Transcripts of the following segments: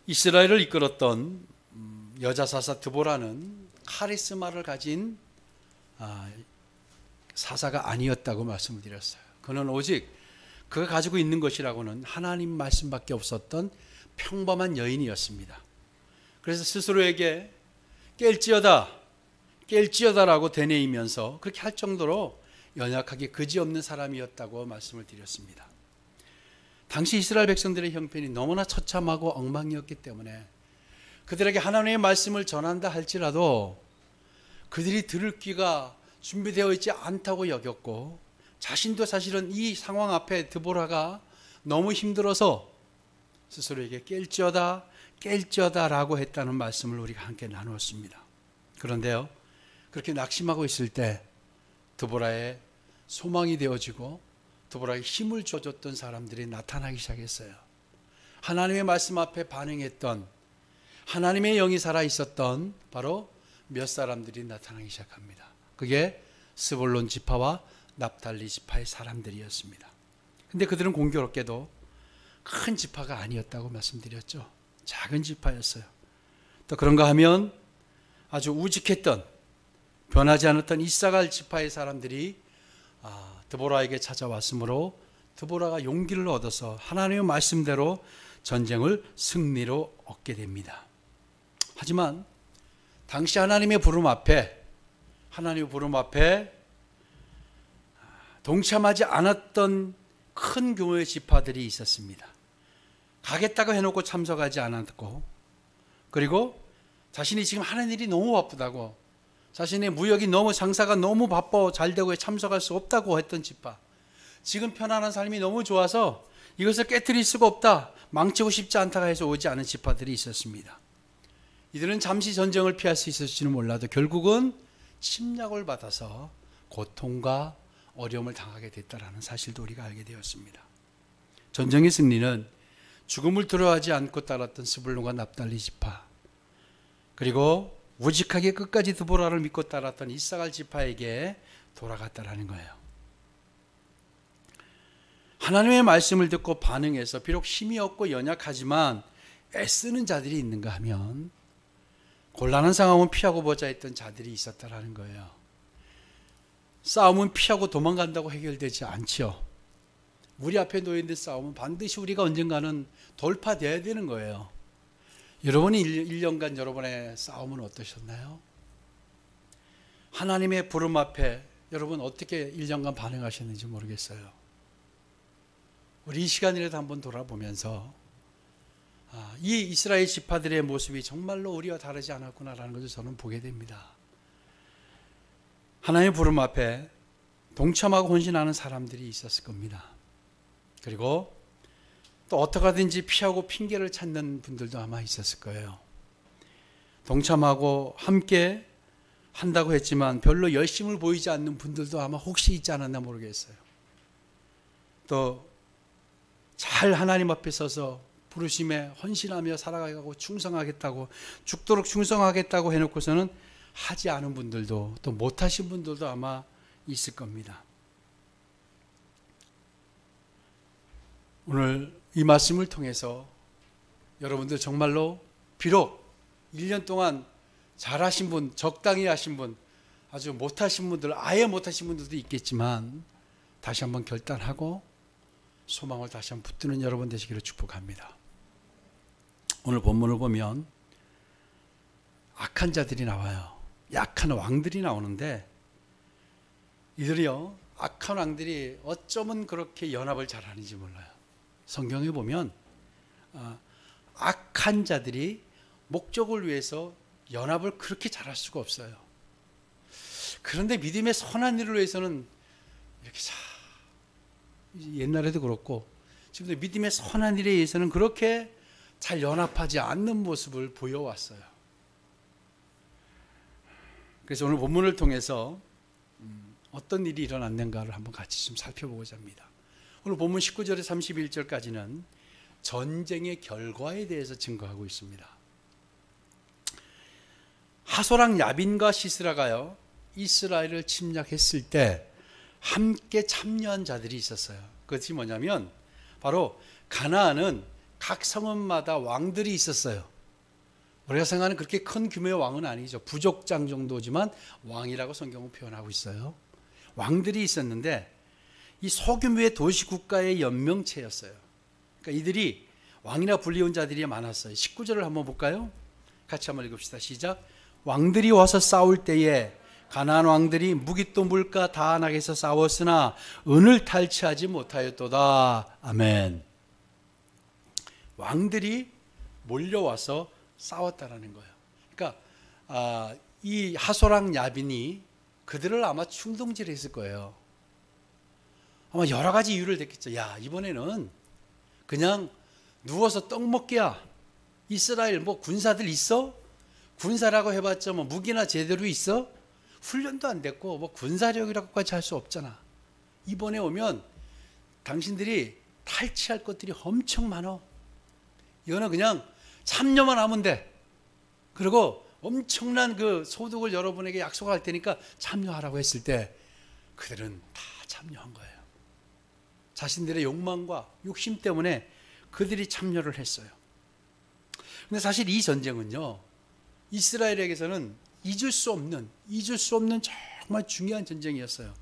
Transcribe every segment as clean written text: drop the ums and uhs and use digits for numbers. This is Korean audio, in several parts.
이스라엘을 이끌었던 여자 사사 드보라는 카리스마를 가진 사사가 아니었다고 말씀을 드렸어요. 그는 오직 그가 가지고 있는 것이라고는 하나님 말씀밖에 없었던 평범한 여인이었습니다. 그래서 스스로에게 깰지어다라고 되뇌이면서 그렇게 할 정도로 연약하게 그지없는 사람이었다고 말씀을 드렸습니다. 당시 이스라엘 백성들의 형편이 너무나 처참하고 엉망이었기 때문에 그들에게 하나님의 말씀을 전한다 할지라도 그들이 들을 귀가 준비되어 있지 않다고 여겼고, 자신도 사실은 이 상황 앞에 드보라가 너무 힘들어서 스스로에게 깰지어다 라고 했다는 말씀을 우리가 함께 나누었습니다. 그런데요, 그렇게 낙심하고 있을 때 드보라의 소망이 되어지고 드보라에게 힘을 줘줬던 사람들이 나타나기 시작했어요. 하나님의 말씀 앞에 반응했던, 하나님의 영이 살아있었던 바로 몇 사람들이 나타나기 시작합니다. 그게 스불론 지파와 납달리 지파의 사람들이었습니다. 근데 그들은 공교롭게도 큰 지파가 아니었다고 말씀드렸죠. 작은 지파였어요. 또 그런가 하면 아주 우직했던, 변하지 않았던 이사갈 지파의 사람들이 드보라에게 찾아왔으므로 드보라가 용기를 얻어서 하나님의 말씀대로 전쟁을 승리로 얻게 됩니다. 하지만 당시 하나님의 부름 앞에 동참하지 않았던 큰 규모의 지파들이 있었습니다. 가겠다고 해놓고 참석하지 않았고, 그리고 자신이 지금 하는 일이 너무 바쁘다고, 자신의 무역이 너무, 장사가 너무 바빠 잘 되고 참석할 수 없다고 했던 지파, 지금 편안한 삶이 너무 좋아서 이것을 깨트릴 수가 없다, 망치고 싶지 않다가 해서 오지 않은 지파들이 있었습니다. 이들은 잠시 전쟁을 피할 수 있을지는 몰라도 결국은 침략을 받아서 고통과 어려움을 당하게 됐다는 사실도 우리가 알게 되었습니다. 전쟁의 승리는 죽음을 두려워하지 않고 따랐던 스불론과 납달리 지파, 그리고 우직하게 끝까지 드보라를 믿고 따랐던 이사갈 지파에게 돌아갔다라는 거예요. 하나님의 말씀을 듣고 반응해서 비록 힘이 없고 연약하지만 애쓰는 자들이 있는가 하면 곤란한 상황은 피하고 보자 했던 자들이 있었다라는 거예요. 싸움은 피하고 도망간다고 해결되지 않죠. 우리 앞에 놓여있는 싸움은 반드시 우리가 언젠가는 돌파되어야 되는 거예요. 여러분이 1년간 여러분의 싸움은 어떠셨나요? 하나님의 부름 앞에 여러분 어떻게 1년간 반응하셨는지 모르겠어요. 우리 이 시간이라도 한번 돌아보면서 이 이스라엘 지파들의 모습이 정말로 우리와 다르지 않았구나라는 것을 저는 보게 됩니다. 하나님의 부름 앞에 동참하고 헌신하는 사람들이 있었을 겁니다. 그리고 또 어떻게 하든지 피하고 핑계를 찾는 분들도 아마 있었을 거예요. 동참하고 함께 한다고 했지만 별로 열심을 보이지 않는 분들도 아마 혹시 있지 않았나 모르겠어요. 또 잘 하나님 앞에 서서 부르심에 헌신하며 살아가고 충성하겠다고, 죽도록 충성하겠다고 해놓고서는 하지 않은 분들도, 또 못하신 분들도 아마 있을 겁니다. 오늘 이 말씀을 통해서 여러분들 정말로 비록 1년 동안 잘하신 분, 적당히 하신 분, 아주 못하신 분들, 아예 못하신 분들도 있겠지만 다시 한번 결단하고 소망을 다시 한번 붙드는 여러분 되시기를 축복합니다. 오늘 본문을 보면 악한 자들이 나와요. 약한 왕들이 나오는데, 이들이요, 악한 왕들이 어쩌면 그렇게 연합을 잘하는지 몰라요. 성경에 보면 악한 자들이 목적을 위해서 연합을 그렇게 잘할 수가 없어요. 그런데 믿음의 선한 일을 위해서는 이렇게 옛날에도 그렇고 지금도 믿음의 선한 일에 의해서는 그렇게 잘 연합하지 않는 모습을 보여왔어요. 그래서 오늘 본문을 통해서 어떤 일이 일어났는가를 한번 같이 좀 살펴보고자 합니다. 오늘 본문 19절에서 31절까지는 전쟁의 결과에 대해서 증거하고 있습니다. 하소랑 야빈과 시스라가요, 이스라엘을 침략했을 때 함께 참여한 자들이 있었어요. 그것이 뭐냐면 바로 가나안은 각 성읍마다 왕들이 있었어요. 우리가 생각하는 그렇게 큰 규모의 왕은 아니죠. 부족장 정도지만 왕이라고 성경은 표현하고 있어요. 왕들이 있었는데 이 소규모의 도시 국가의 연명체였어요. 그러니까 이들이 왕이나 불리운 자들이 많았어요. 19절을 한번 볼까요? 같이 한번 읽읍시다. 시작. 왕들이 와서 싸울 때에 가나안 왕들이 무깃도 물가 다안악에서 싸웠으나 은을 탈취하지 못하였도다. 아멘. 왕들이 몰려와서 싸웠다라는 거예요. 그러니까 이 하소랑 야빈이 그들을 아마 충동질했을 거예요. 아마 여러 가지 이유를 댔겠죠. 야, 이번에는 그냥 누워서 떡 먹기야. 이스라엘 뭐 군사들 있어? 군사라고 해봤자 뭐 무기나 제대로 있어? 훈련도 안 됐고 뭐 군사력이라고까지 할 수 없잖아. 이번에 오면 당신들이 탈취할 것들이 엄청 많아. 이거는 그냥 참여만 하면 돼. 그리고 엄청난 그 소득을 여러분에게 약속할 테니까 참여하라고 했을 때 그들은 다 참여한 거예요. 자신들의 욕망과 욕심 때문에 그들이 참여를 했어요. 근데 사실 이 전쟁은요, 이스라엘에게서는 잊을 수 없는 정말 중요한 전쟁이었어요.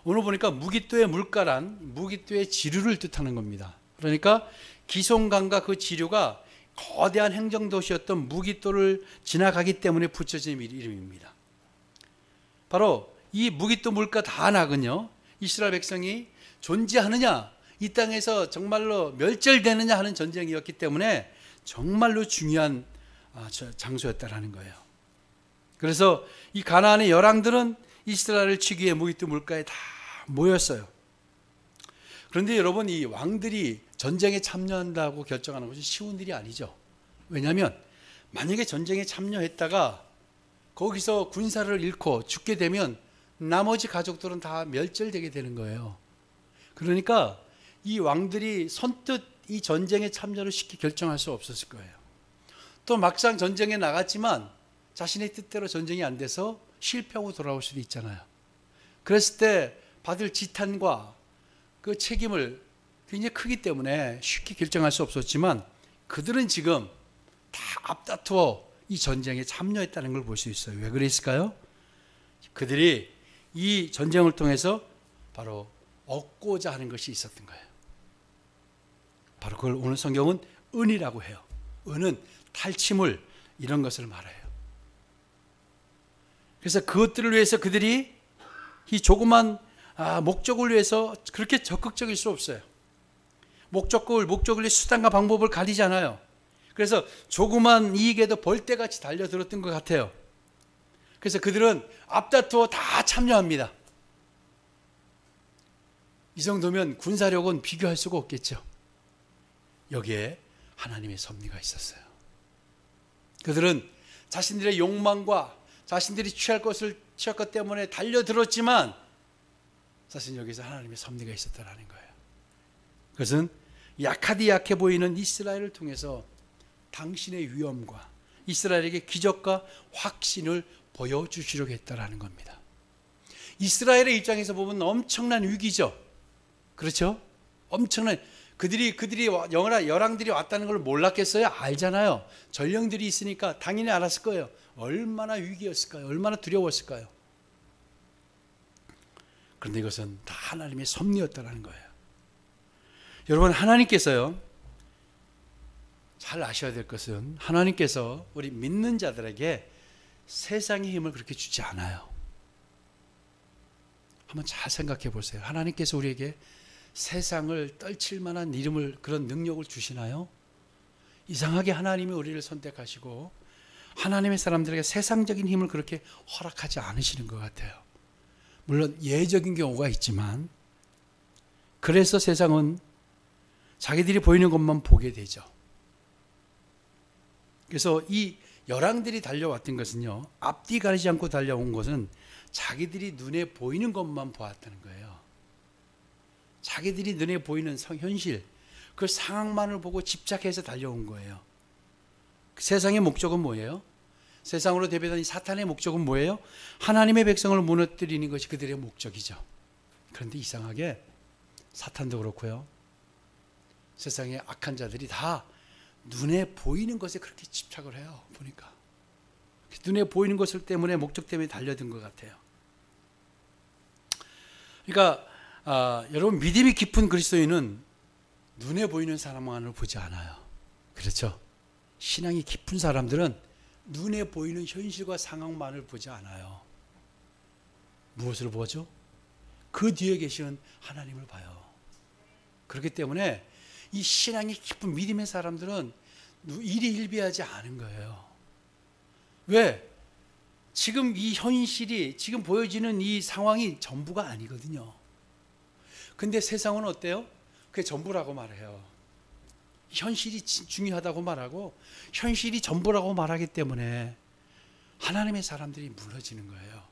오늘 보니까 무깃도의 물가란 무깃도의 지류를 뜻하는 겁니다. 그러니까 기송강과 그 지류가 거대한 행정도시였던 무깃도를 지나가기 때문에 붙여진 이름입니다. 바로 이 무깃도 물가 다안악은요, 이스라엘 백성이 존재하느냐, 이 땅에서 정말로 멸절되느냐 하는 전쟁이었기 때문에 정말로 중요한 장소였다라는 거예요. 그래서 이 가나안의 열왕들은 이스라엘을 치기 위해 무깃도 물가에 다 모였어요. 그런데 여러분, 이 왕들이 전쟁에 참여한다고 결정하는 것이 쉬운 일이 아니죠. 왜냐하면 만약에 전쟁에 참여했다가 거기서 군사를 잃고 죽게 되면 나머지 가족들은 다 멸절되게 되는 거예요. 그러니까 이 왕들이 선뜻 이 전쟁에 참여를 쉽게 결정할 수 없었을 거예요. 또 막상 전쟁에 나갔지만 자신의 뜻대로 전쟁이 안 돼서 실패하고 돌아올 수도 있잖아요. 그랬을 때 받을 지탄과 그 책임을 굉장히 크기 때문에 쉽게 결정할 수 없었지만 그들은 지금 다 앞다투어 이 전쟁에 참여했다는 걸 볼 수 있어요. 왜 그랬을까요? 그들이 이 전쟁을 통해서 바로 얻고자 하는 것이 있었던 거예요. 바로 그걸 오늘 성경은 은이라고 해요. 은은 탈취물, 이런 것을 말해요. 그래서 그것들을 위해서 그들이 이 조그만 목적을 위해서 그렇게 적극적일 수 없어요. 목적을 위해 수단과 방법을 가리지 않아요. 그래서 조그만 이익에도 벌떼같이 달려들었던 것 같아요. 그래서 그들은 앞다투어 다 참여합니다. 이 정도면 군사력은 비교할 수가 없겠죠. 여기에 하나님의 섭리가 있었어요. 그들은 자신들의 욕망과 자신들이 취할 것 때문에 달려들었지만 사실 여기서 하나님의 섭리가 있었다는 거예요. 그것은 약하디 약해 보이는 이스라엘을 통해서 당신의 위엄과 이스라엘에게 기적과 확신을 보여주시려고 했다라는 겁니다. 이스라엘의 입장에서 보면 엄청난 위기죠. 그렇죠? 엄청난, 그들이 열왕들이 왔다는 걸 몰랐겠어요? 알잖아요. 전령들이 있으니까 당연히 알았을 거예요. 얼마나 위기였을까요? 얼마나 두려웠을까요? 그런데 이것은 다 하나님의 섭리였다는 거예요. 여러분, 하나님께서요, 잘 아셔야 될 것은 하나님께서 우리 믿는 자들에게 세상의 힘을 그렇게 주지 않아요. 한번 잘 생각해 보세요. 하나님께서 우리에게 세상을 떨칠 만한 그런 능력을 주시나요? 이상하게 하나님이 우리를 선택하시고 하나님의 사람들에게 세상적인 힘을 그렇게 허락하지 않으시는 것 같아요. 물론 예외적인 경우가 있지만 그래서 세상은 자기들이 보이는 것만 보게 되죠. 그래서 이 열왕들이 달려왔던 것은요, 앞뒤 가리지 않고 달려온 것은 자기들이 눈에 보이는 것만 보았다는 거예요. 자기들이 눈에 보이는 현실, 그 상황만을 보고 집착해서 달려온 거예요. 세상의 목적은 뭐예요? 세상으로 대변하는 사탄의 목적은 뭐예요? 하나님의 백성을 무너뜨리는 것이 그들의 목적이죠. 그런데 이상하게 사탄도 그렇고요, 세상의 악한 자들이 다 눈에 보이는 것에 그렇게 집착을 해요. 보니까 눈에 보이는 것을 때문에 목적 때문에 달려든 것 같아요. 그러니까 여러분 믿음이 깊은 그리스도인은 눈에 보이는 사람만을 보지 않아요. 그렇죠? 신앙이 깊은 사람들은 눈에 보이는 현실과 상황만을 보지 않아요. 무엇을 보죠? 그 뒤에 계시는 하나님을 봐요. 그렇기 때문에 이 신앙이 깊은 믿음의 사람들은 일희일비하지 않은 거예요. 왜? 지금 이 현실이, 지금 보여지는 이 상황이 전부가 아니거든요. 근데 세상은 어때요? 그게 전부라고 말해요. 현실이 중요하다고 말하고 현실이 전부라고 말하기 때문에 하나님의 사람들이 무너지는 거예요.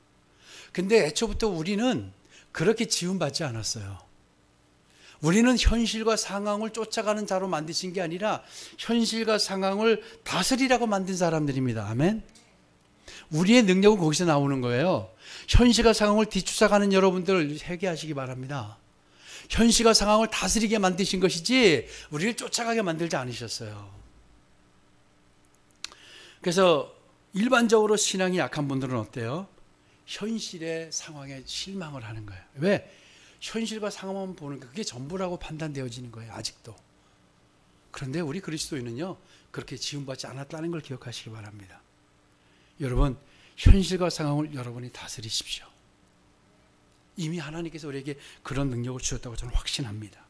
근데 애초부터 우리는 그렇게 지음받지 않았어요. 우리는 현실과 상황을 쫓아가는 자로 만드신 게 아니라 현실과 상황을 다스리라고 만든 사람들입니다. 아멘. 우리의 능력은 거기서 나오는 거예요. 현실과 상황을 뒤쫓아가는 여러분들 회개하시기 바랍니다. 현실과 상황을 다스리게 만드신 것이지 우리를 쫓아가게 만들지 않으셨어요. 그래서 일반적으로 신앙이 약한 분들은 어때요? 현실의 상황에 실망을 하는 거예요. 왜? 현실과 상황만 보는 게 그게 전부라고 판단되어지는 거예요. 아직도. 그런데 우리 그리스도인은요, 그렇게 지음받지 않았다는 걸 기억하시기 바랍니다. 여러분, 현실과 상황을 여러분이 다스리십시오. 이미 하나님께서 우리에게 그런 능력을 주셨다고 저는 확신합니다.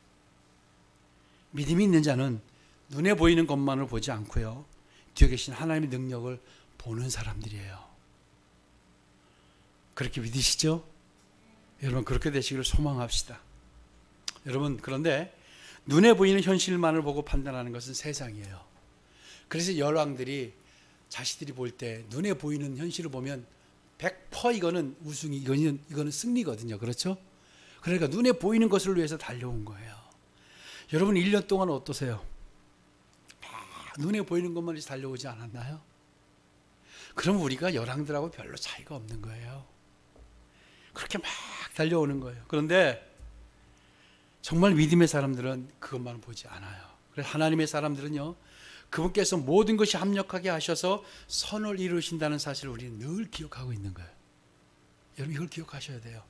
믿음이 있는 자는 눈에 보이는 것만을 보지 않고요, 뒤에 계신 하나님의 능력을 보는 사람들이에요. 그렇게 믿으시죠? 여러분, 그렇게 되시기를 소망합시다. 여러분, 그런데 눈에 보이는 현실만을 보고 판단하는 것은 세상이에요. 그래서 열왕들이 자신들이 볼 때 눈에 보이는 현실을 보면 100% 이거는 우승이, 이거는 승리거든요. 그렇죠? 그러니까 눈에 보이는 것을 위해서 달려온 거예요. 여러분 1년 동안 어떠세요? 눈에 보이는 것만 위해서 달려오지 않았나요? 그럼 우리가 열왕들하고 별로 차이가 없는 거예요. 그렇게 막 달려오는 거예요. 그런데 정말 믿음의 사람들은 그것만 보지 않아요. 그래서 하나님의 사람들은요, 그분께서 모든 것이 합력하게 하셔서 선을 이루신다는 사실을 우리는 늘 기억하고 있는 거예요. 여러분, 이걸 기억하셔야 돼요.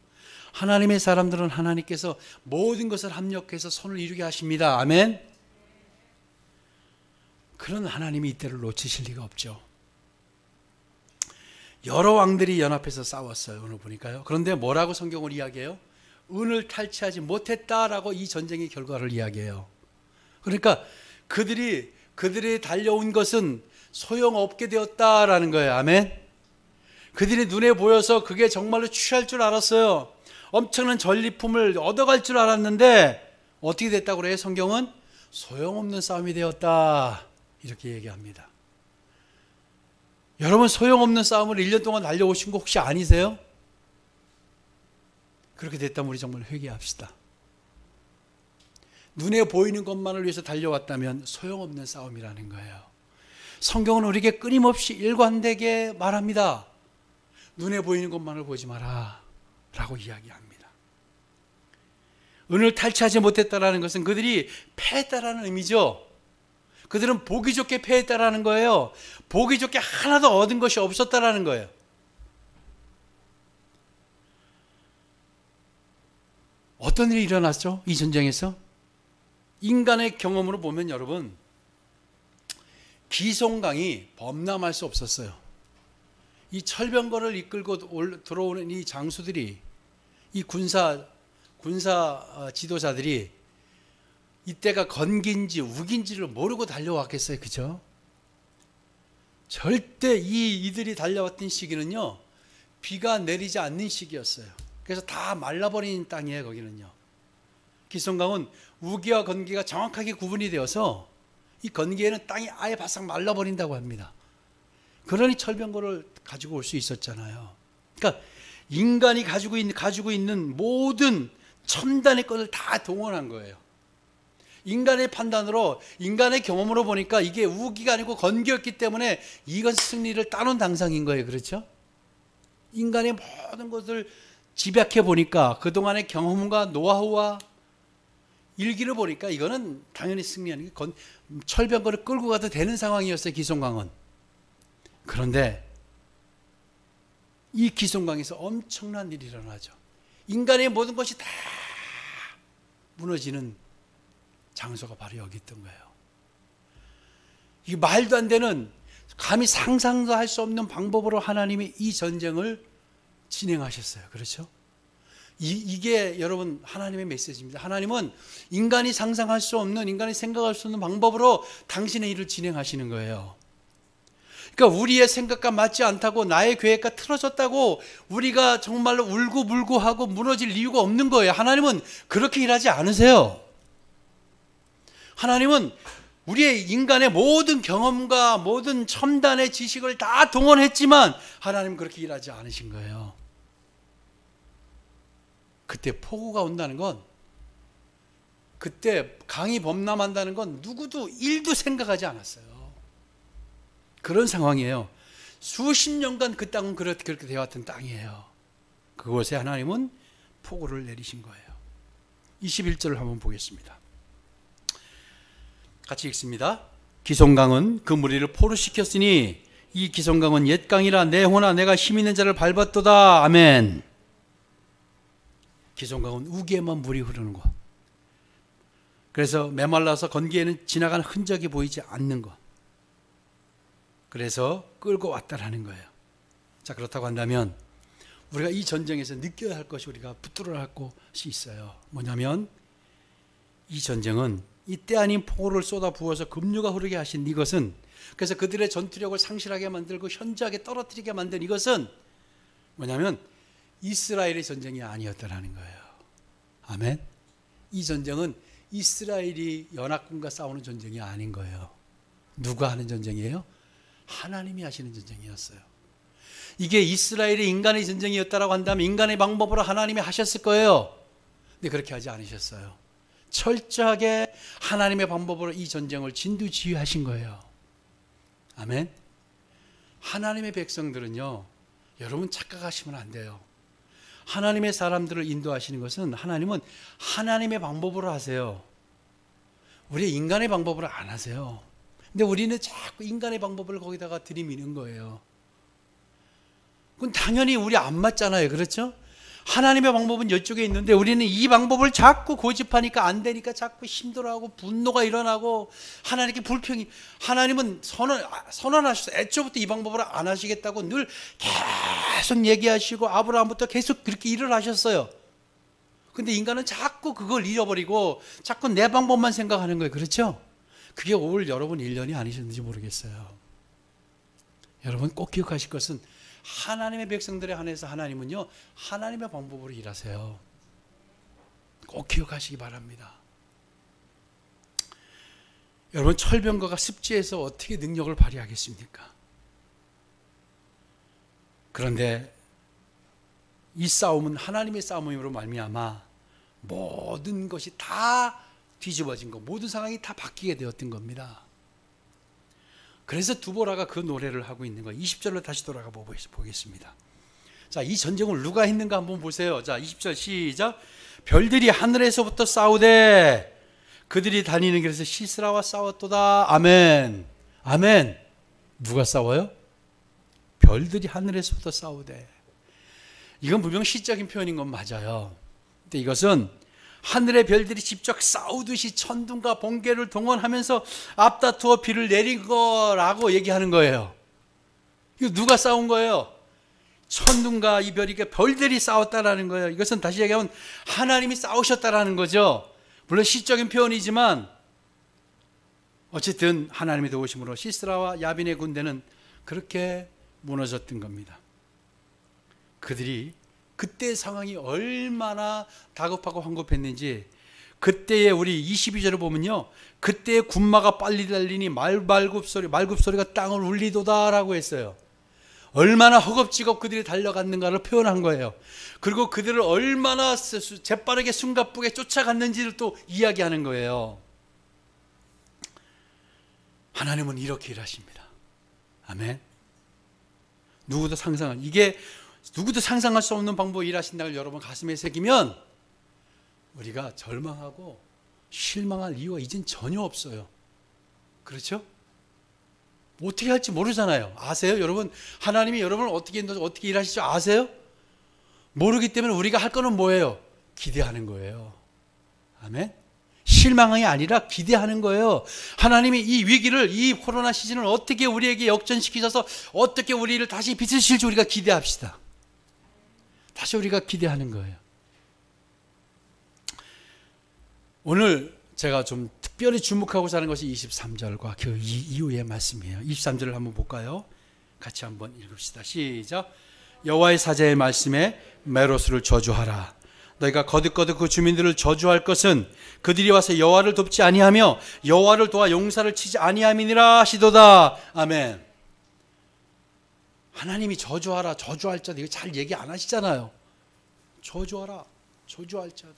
하나님의 사람들은 하나님께서 모든 것을 합력해서 선을 이루게 하십니다. 아멘. 그런 하나님이 이때를 놓치실 리가 없죠. 여러 왕들이 연합해서 싸웠어요. 오늘 보니까요. 그런데 뭐라고 성경을 이야기해요? 은을 탈취하지 못했다라고 이 전쟁의 결과를 이야기해요. 그러니까 그들이 달려온 것은 소용없게 되었다라는 거예요. 아멘. 그들이 눈에 보여서 그게 정말로 취할 줄 알았어요. 엄청난 전리품을 얻어갈 줄 알았는데 어떻게 됐다고 그래요? 성경은 소용없는 싸움이 되었다, 이렇게 얘기합니다. 여러분, 소용없는 싸움을 1년 동안 달려오신 거 혹시 아니세요? 그렇게 됐다면 우리 정말 회개합시다. 눈에 보이는 것만을 위해서 달려왔다면 소용없는 싸움이라는 거예요. 성경은 우리에게 끊임없이 일관되게 말합니다. 눈에 보이는 것만을 보지 마라 라고 이야기합니다. 은을 탈취하지 못했다라는 것은 그들이 패했다라는 의미죠. 그들은 보기 좋게 패했다라는 거예요. 보기 좋게 하나도 얻은 것이 없었다라는 거예요. 어떤 일이 일어났죠? 이 전쟁에서? 인간의 경험으로 보면 여러분, 기송강이 범람할 수 없었어요. 이 철병거를 이끌고 들어오는 이 장수들이, 이 군사 지도자들이 이때가 건기인지 우기인지를 모르고 달려왔겠어요. 그죠? 절대 이들이 달려왔던 시기는요, 비가 내리지 않는 시기였어요. 그래서 다 말라버린 땅이에요. 거기는요. 기송강은 우기와 건기가 정확하게 구분이 되어서 이 건기에는 땅이 아예 바싹 말라버린다고 합니다. 그러니 철병거를 가지고 올 수 있었잖아요. 그러니까 인간이 가지고 있는 모든 첨단의 것을 다 동원한 거예요. 인간의 판단으로, 인간의 경험으로 보니까 이게 우기가 아니고 건기였기 때문에 이건 승리를 따놓은 당상인 거예요. 그렇죠? 인간의 모든 것을 집약해 보니까 그동안의 경험과 노하우와 일기를 보니까 이거는 당연히 승리하는 게 철병거를 끌고 가도 되는 상황이었어요. 기송강은. 그런데 이 기송강에서 엄청난 일이 일어나죠. 인간의 모든 것이 다 무너지는 장소가 바로 여기 있던 거예요. 이 말도 안 되는, 감히 상상도 할 수 없는 방법으로 하나님이 이 전쟁을 진행하셨어요. 그렇죠? 이게 여러분 하나님의 메시지입니다. 하나님은 인간이 상상할 수 없는, 인간이 생각할 수 없는 방법으로 당신의 일을 진행하시는 거예요. 그러니까 우리의 생각과 맞지 않다고, 나의 계획과 틀어졌다고 우리가 정말로 울고불고하고 무너질 이유가 없는 거예요. 하나님은 그렇게 일하지 않으세요. 하나님은 우리의 인간의 모든 경험과 모든 첨단의 지식을 다 동원했지만 하나님은 그렇게 일하지 않으신 거예요. 그때 폭우가 온다는 건, 그때 강이 범람한다는 건 누구도 일도 생각하지 않았어요. 그런 상황이에요. 수십 년간 그 땅은 그렇게 되어왔던 땅이에요. 그곳에 하나님은 폭우를 내리신 거예요. 21절을 한번 보겠습니다. 같이 읽습니다. 기송강은 그 무리를 포로시켰으니 이 기송강은 옛 강이라 내 호나 내가 힘 있는 자를 밟았도다. 아멘. 기송강은 우기에만 물이 흐르는 곳. 그래서 메말라서 건기에는 지나가는 흔적이 보이지 않는 것. 그래서 끌고 왔다라는 거예요. 자, 그렇다고 한다면 우리가 이 전쟁에서 느껴야 할 것이, 우리가 붙들어야 할 것이 있어요. 뭐냐면 이 전쟁은 이때 아닌 폭우를 쏟아 부어서 급류가 흐르게 하신 이것은, 그래서 그들의 전투력을 상실하게 만들고 현저하게 떨어뜨리게 만든 이것은 뭐냐면 이스라엘의 전쟁이 아니었다라는 거예요. 아멘. 이 전쟁은 이스라엘이 연합군과 싸우는 전쟁이 아닌 거예요. 누가 하는 전쟁이에요? 하나님이 하시는 전쟁이었어요. 이게 이스라엘이 인간의 전쟁이었다라고 한다면 인간의 방법으로 하나님이 하셨을 거예요. 근데 그렇게 하지 않으셨어요. 철저하게 하나님의 방법으로 이 전쟁을 진두지휘하신 거예요. 아멘. 하나님의 백성들은요, 여러분 착각하시면 안 돼요. 하나님의 사람들을 인도하시는 것은, 하나님은 하나님의 방법으로 하세요. 우리 인간의 방법으로 안 하세요. 근데 우리는 자꾸 인간의 방법을 거기다가 들이미는 거예요. 그건 당연히 우리 안 맞잖아요. 그렇죠? 하나님의 방법은 이쪽에 있는데 우리는 이 방법을 자꾸 고집하니까 안 되니까 자꾸 힘들어하고 분노가 일어나고 하나님께 불평이, 하나님은 선언하셔서 애초부터 이 방법으로 안 하시겠다고 늘 계속 얘기하시고 아브라함부터 계속 그렇게 일을 하셨어요. 근데 인간은 자꾸 그걸 잃어버리고 자꾸 내 방법만 생각하는 거예요. 그렇죠? 그게 올 여러분 1년이 아니셨는지 모르겠어요. 여러분 꼭 기억하실 것은, 하나님의 백성들에 한해서 하나님은요, 하나님의 방법으로 일하세요. 꼭 기억하시기 바랍니다. 여러분, 철병거가 습지에서 어떻게 능력을 발휘하겠습니까? 그런데 이 싸움은 하나님의 싸움으로 말미암아 모든 것이 다 뒤집어진 것, 모든 상황이 다 바뀌게 되었던 겁니다. 그래서 두보라가 그 노래를 하고 있는 거예요. 20절로 다시 돌아가 보겠습니다. 자, 이 전쟁을 누가 했는가 한번 보세요. 자, 20절 시작. 별들이 하늘에서부터 싸우되 그들이 다니는 길에서 시스라와 싸웠도다. 아멘. 아멘. 누가 싸워요? 별들이 하늘에서부터 싸우되. 이건 분명 시적인 표현인 건 맞아요. 근데 이것은 하늘의 별들이 직접 싸우듯이 천둥과 번개를 동원하면서 앞다투어 비를 내린 거라고 얘기하는 거예요. 이거 누가 싸운 거예요? 천둥과 이 별이, 별들이 싸웠다라는 거예요. 이것은 다시 얘기하면 하나님이 싸우셨다라는 거죠. 물론 시적인 표현이지만 어쨌든 하나님의 도우심으로 시스라와 야빈의 군대는 그렇게 무너졌던 겁니다. 그들이 그때 상황이 얼마나 다급하고 황급했는지, 그때의 우리 22절을 보면요, 그때의 군마가 빨리 달리니 말굽소리가 땅을 울리도다라고 했어요. 얼마나 허겁지겁 그들이 달려갔는가를 표현한 거예요. 그리고 그들을 얼마나 재빠르게 숨가쁘게 쫓아갔는지를 또 이야기하는 거예요. 하나님은 이렇게 일하십니다. 아멘. 누구도 상상할 수 없는 방법으로 일하신다고 여러분 가슴에 새기면 우리가 절망하고 실망할 이유가 이젠 전혀 없어요. 그렇죠? 어떻게 할지 모르잖아요. 아세요? 여러분, 하나님이 여러분을 어떻게 일하실지 아세요? 모르기 때문에 우리가 할 거는 뭐예요? 기대하는 거예요. 아멘? 실망이 아니라 기대하는 거예요. 하나님이 이 위기를, 이 코로나 시즌을 어떻게 우리에게 역전시키셔서 어떻게 우리를 다시 빚으실지 우리가 기대합시다. 다시 우리가 기대하는 거예요. 오늘 제가 좀 특별히 주목하고자 하는 것이 23절과 그 이후의 말씀이에요. 23절을 한번 볼까요? 같이 한번 읽읍시다. 시작. 여호와의 사자의 말씀에 메로스를 저주하라. 너희가 거듭거듭 그 주민들을 저주할 것은 그들이 와서 여호와를 돕지 아니하며 여호와를 도와 용사를 치지 아니함이니라 하시도다. 아멘. 하나님이 저주하라, 저주할 자다, 이거 잘 얘기 안 하시잖아요. 저주하라, 저주할 자다.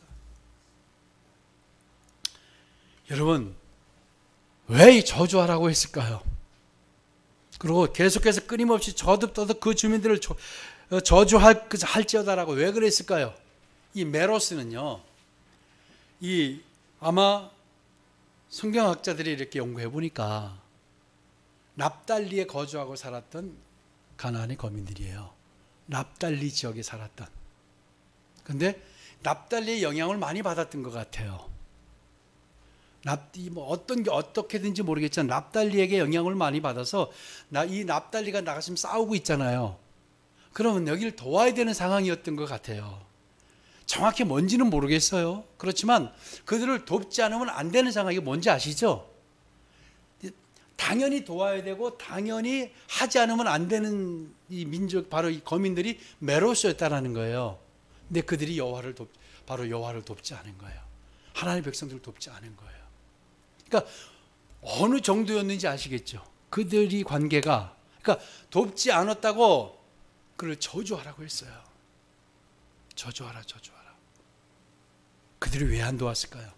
여러분, 왜 저주하라고 했을까요? 그리고 계속해서 끊임없이 저듭떠듭 그 주민들을 저주할지어다라고 왜 그랬을까요? 이 메로스는요, 아마 성경학자들이 이렇게 연구해 보니까 납달리에 거주하고 살았던 가나안의 거민들이에요. 납달리 지역에 살았던. 근데 납달리의 영향을 많이 받았던 것 같아요. 어떤 게 어떻게든지 모르겠지만 납달리에게 영향을 많이 받아서 이 납달리가 나가시면 싸우고 있잖아요. 그러면 여기를 도와야 되는 상황이었던 것 같아요. 정확히 뭔지는 모르겠어요. 그렇지만 그들을 돕지 않으면 안 되는 상황이 뭔지 아시죠? 당연히 도와야 되고 당연히 하지 않으면 안 되는 이 민족, 바로 이 거민들이 메로스였다라는 거예요. 근데 그들이 바로 여호와를 돕지 않은 거예요. 하나님의 백성들을 돕지 않은 거예요. 그러니까 어느 정도였는지 아시겠죠? 그들이 관계가, 그러니까 돕지 않았다고 그를 저주하라고 했어요. 저주하라, 저주하라. 그들이 왜 안 도왔을까요?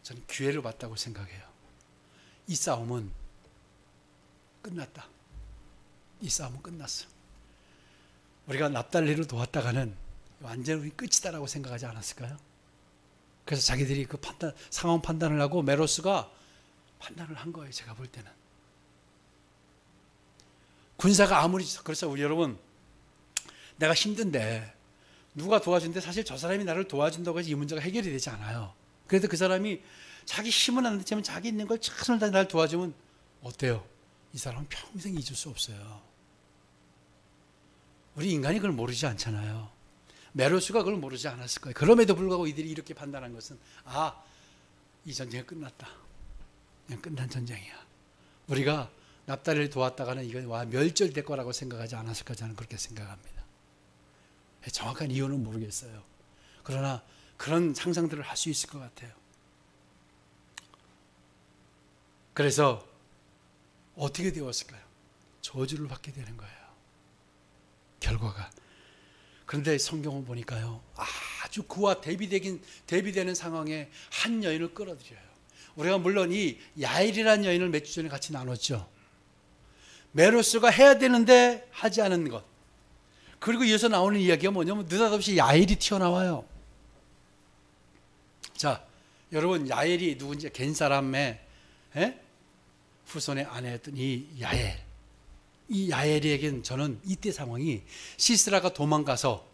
저는 기회를 봤다고 생각해요. 이 싸움은 끝났다. 이 싸움은 끝났어. 우리가 납달리를 도왔다가는 완전히 끝이다라고 생각하지 않았을까요? 그래서 자기들이 그 상황 판단을 하고 메로스가 판단을 한 거예요. 제가 볼 때는. 군사가 아무리, 그래서 우리 여러분, 내가 힘든데 누가 도와준데 사실 저 사람이 나를 도와준다고 해서 이 문제가 해결이 되지 않아요. 그래도 그 사람이 자기 힘은 안 되지만 자기 있는 걸 최선을 다해 나를 도와주면 어때요? 이 사람은 평생 잊을 수 없어요. 우리 인간이 그걸 모르지 않잖아요. 메로스가 그걸 모르지 않았을 거예요. 그럼에도 불구하고 이들이 이렇게 판단한 것은, 이 전쟁이 끝났다. 그냥 끝난 전쟁이야. 우리가 납달리를 도왔다가는 이건 멸절될 거라고 생각하지 않았을까, 저는 그렇게 생각합니다. 정확한 이유는 모르겠어요. 그러나 그런 상상들을 할 수 있을 것 같아요. 그래서 어떻게 되었을까요? 저주를 받게 되는 거예요. 결과가. 그런데 성경을 보니까요, 아주 그와 대비되는 상황에 한 여인을 끌어들여요. 우리가 물론 이 야엘이라는 여인을 몇 주 전에 같이 나눴죠. 메로스가 해야 되는데 하지 않은 것. 그리고 이어서 나오는 이야기가 뭐냐면 느닷없이 야엘이 튀어나와요. 자, 여러분, 야엘이 누군지, 겐 사람의 후손의 아내였던 이 야엘. 이 야엘에게는 저는 이때 상황이 시스라가 도망가서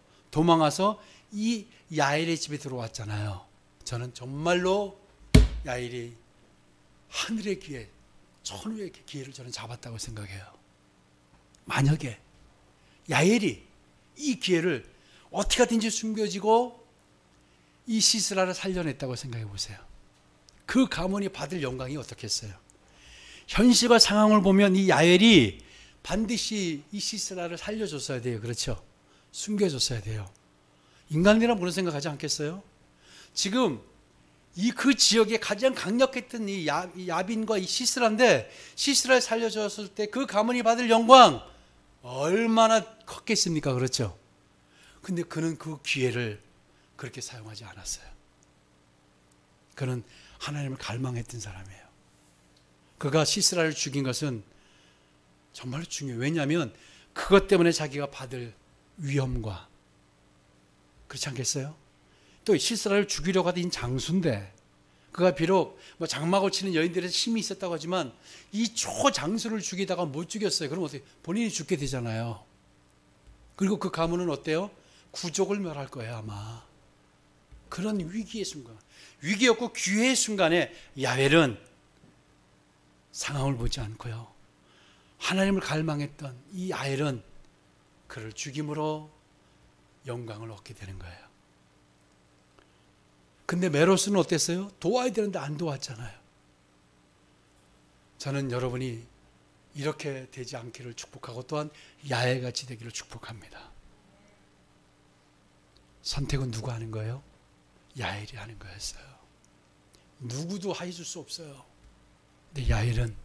이 야엘의 집에 들어왔잖아요. 저는 정말로 야엘이 하늘의 기회, 천우의 기회를 저는 잡았다고 생각해요. 만약에 야엘이 이 기회를 어떻게 하든지 숨겨지고 이 시스라를 살려냈다고 생각해 보세요. 그 가문이 받을 영광이 어떻겠어요? 현실과 상황을 보면 이 야엘이 반드시 이 시스라를 살려줬어야 돼요. 그렇죠? 숨겨줬어야 돼요. 인간이란 그런 생각하지 않겠어요? 지금 그 지역에 가장 강력했던 이 야빈과 이 시스라인데, 시스라를 살려줬을 때 그 가문이 받을 영광 얼마나 컸겠습니까? 그렇죠? 근데 그는 그 기회를 그렇게 사용하지 않았어요. 그는 하나님을 갈망했던 사람이에요. 그가 시스라를 죽인 것은 정말 중요해요. 왜냐하면 그것 때문에 자기가 받을 위험과, 그렇지 않겠어요? 또 시스라를 죽이려고 하던 장수인데 그가 비록 뭐 장막을 치는 여인들의 힘이 있었다고 하지만 이 초장수를 죽이다가 못 죽였어요. 그럼 어떻게 본인이 죽게 되잖아요. 그리고 그 가문은 어때요? 구족을 멸할 거예요 아마. 그런 위기의 순간, 위기였고 기회의 순간에 야벨은 상황을 보지 않고요, 하나님을 갈망했던 이 야엘은 그를 죽임으로 영광을 얻게 되는 거예요. 근데 메로스는 어땠어요? 도와야 되는데 안 도왔잖아요. 저는 여러분이 이렇게 되지 않기를 축복하고 또한 야엘같이 되기를 축복합니다. 선택은 누가 하는 거예요? 야엘이 하는 거였어요. 누구도 해줄 수 없어요. 근데 야엘은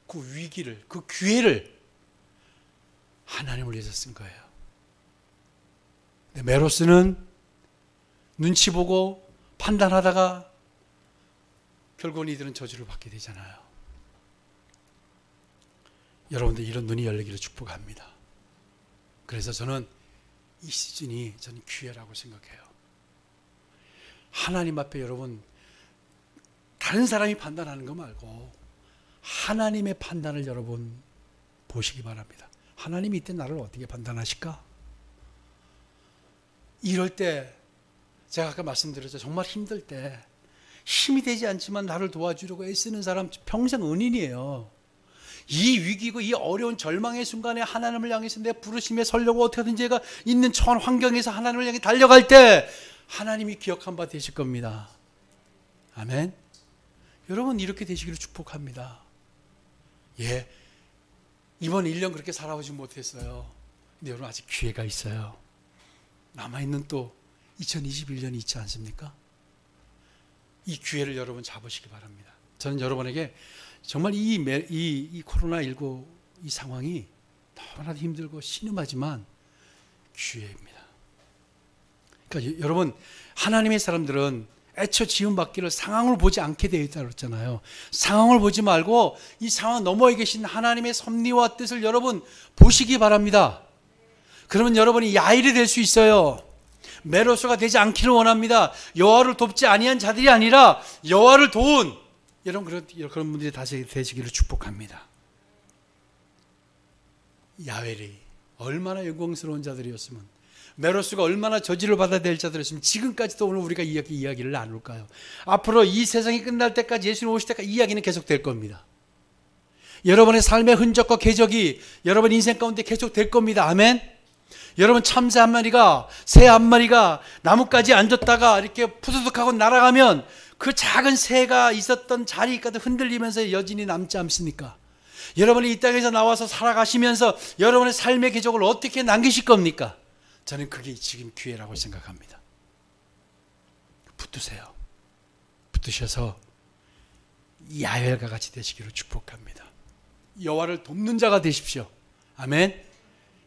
그 위기를, 그 기회를 하나님을 위해서 쓴 거예요. 근데 메로스는 눈치 보고 판단하다가 결국은 이들은 저주를 받게 되잖아요. 여러분들 이런 눈이 열리기를 축복합니다. 그래서 저는 이 시즌이 저는 기회라고 생각해요. 하나님 앞에 여러분 다른 사람이 판단하는 거 말고 하나님의 판단을 여러분 보시기 바랍니다. 하나님이 이때 나를 어떻게 판단하실까? 이럴 때 제가 아까 말씀드렸죠. 정말 힘들 때 힘이 되지 않지만 나를 도와주려고 애쓰는 사람 평생 은인이에요. 이 위기고 이 어려운 절망의 순간에 하나님을 향해서 내 부르심에 서려고 어떻게든지 제가 있는 처한 환경에서 하나님을 향해 달려갈 때 하나님이 기억한 바 되실 겁니다. 아멘. 여러분 이렇게 되시기를 축복합니다. 예, 이번 1년 그렇게 살아오지 못했어요. 근데 여러분 아직 기회가 있어요. 남아있는 또 2021년이 있지 않습니까? 이 기회를 여러분 잡으시기 바랍니다. 저는 여러분에게 정말 이 코로나19 이 상황이 너무나도 힘들고 신음하지만 기회입니다. 그러니까 여러분 하나님의 사람들은 애초 지음받기를 상황을 보지 않게 되어 있다고 그랬잖아요. 상황을 보지 말고 이 상황 너머에 계신 하나님의 섭리와 뜻을 여러분 보시기 바랍니다. 그러면 여러분이 야일이 될 수 있어요. 메로스가 되지 않기를 원합니다. 여호와를 돕지 아니한 자들이 아니라 여호와를 도운 여러분 그런 분들이 다시 되시기를 축복합니다. 야엘이 얼마나 영광스러운 자들이었으면, 메로스가 얼마나 저지를 받아야 될 자들이었으면 지금까지도 오늘 우리가 이야기를 나눌까요? 앞으로 이 세상이 끝날 때까지, 예수님 오실 때까지 이야기는 계속될 겁니다. 여러분의 삶의 흔적과 궤적이 여러분 인생 가운데 계속될 겁니다. 아멘. 여러분 참새 한 마리가, 새 한 마리가 나뭇가지에 앉았다가 이렇게 푸드득하고 날아가면 그 작은 새가 있었던 자리까지 흔들리면서 여진이 남지 않습니까? 여러분이 이 땅에서 나와서 살아가시면서 여러분의 삶의 궤적을 어떻게 남기실 겁니까? 저는 그게 지금 기회라고 생각합니다. 붙드세요. 붙드셔서 야엘과 같이 되시기를 축복합니다. 여호와를 돕는 자가 되십시오. 아멘.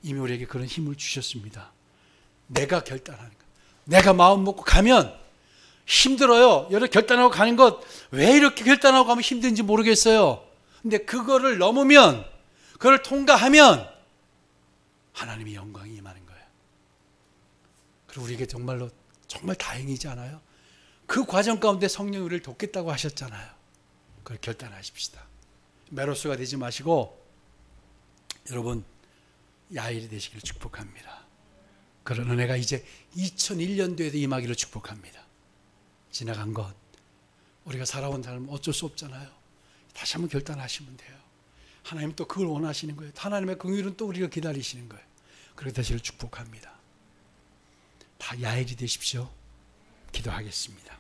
이미 우리에게 그런 힘을 주셨습니다. 내가 결단하는 것. 내가 마음 먹고 가면 힘들어요. 여러 결단하고 가는 것, 왜 이렇게 결단하고 가면 힘든지 모르겠어요. 근데 그거를 넘으면, 그걸 통과하면 하나님의 영광이 임하는 거예요. 그리고 우리에게 정말 다행이지 않아요? 그 과정 가운데 성령이 우리를 돕겠다고 하셨잖아요. 그걸 결단하십시다. 메로스가 되지 마시고 여러분 야일이 되시기를 축복합니다. 그런 은혜가 이제 2001년도에도 임하기를 축복합니다. 지나간 것, 우리가 살아온 삶은 어쩔 수 없잖아요. 다시 한번 결단하시면 돼요. 하나님 또 그걸 원하시는 거예요. 하나님의 긍휼은 또 우리가 기다리시는 거예요. 그렇게 되시기를 축복합니다. 다 야일이 되십시오. 기도하겠습니다.